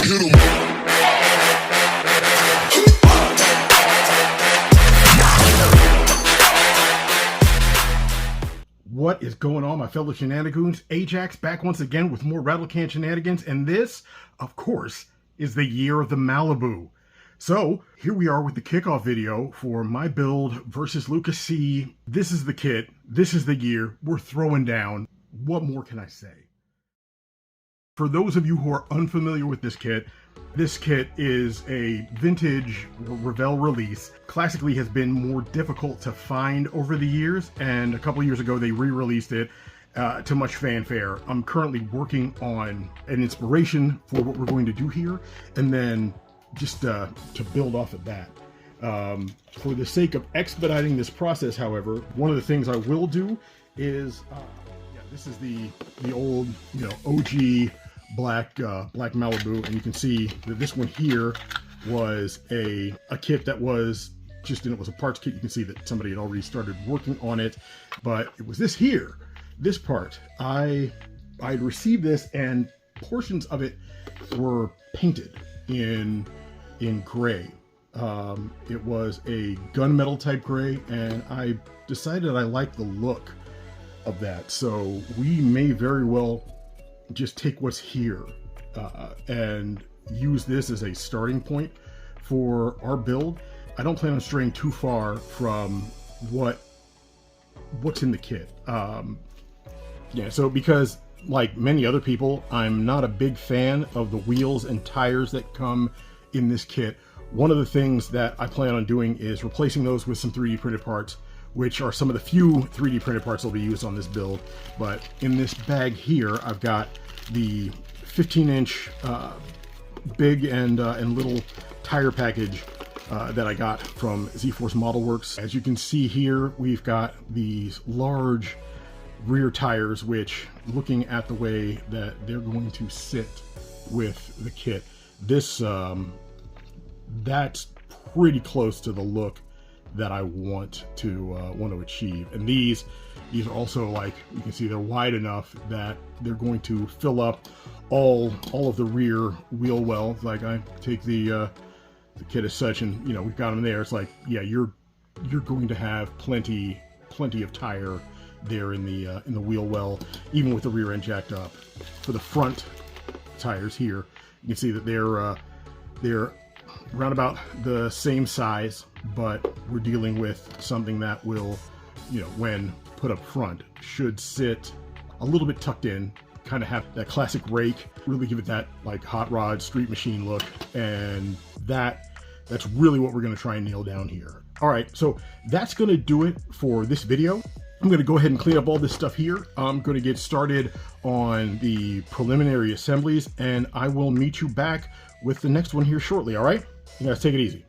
What is going on, my fellow shenanigans? Ajax back once again with more Rattle Can shenanigans, and this, of course, is the year of the Malibu. So here we are with the kickoff video for my build versus LUKA C. This is the kit. This is the year. We're throwing down. What more can I say? For those of you who are unfamiliar with this kit is a vintage Revell release. Classically has been more difficult to find over the years, and a couple years ago they re-released it to much fanfare. I'm currently working on an inspiration for what we're going to do here, and then just to build off of that. For the sake of expediting this process, however, one of the things I will do is, this is the old, OG black Malibu, and you can see that this one here was a kit that was just, and it was a parts kit. You can see that somebody had already started working on it, but it was this here, this part. I'd received this, and portions of it were painted in gray. It was a gunmetal type gray, and I decided I liked the look of that, so we may very well just take what's here and use this as a starting point for our build. I don't plan on straying too far from what's in the kit. So because like many other people, I'm not a big fan of the wheels and tires that come in this kit. One of the things that I plan on doing is replacing those with some 3D printed parts, which are some of the few 3D printed parts that will be used on this build. But in this bag here, I've got the 15-inch big and little tire package that I got from Z-Force Model Works. As you can see here, we've got these large rear tires, which, looking at the way that they're going to sit with the kit, this that's pretty close to the look that I want to achieve. And these are also, like you can see, they're wide enough that they're going to fill up all of the rear wheel wells. Like, I take the kit as such, and we've got them there. It's like, yeah, you're going to have plenty of tire there in the wheel well, even with the rear end jacked up. For the front tires here, you can see that they're around about the same size, but we're dealing with something that will, when put up front, should sit a little bit tucked in, kind of have that classic rake, really give it that like hot rod street machine look, and that's really what we're going to try and nail down here. All right, so that's going to do it for this video. I'm going to go ahead and clean up all this stuff here. I'm going to get started on the preliminary assemblies, and I will meet you back with the next one here shortly. All right, you guys take it easy.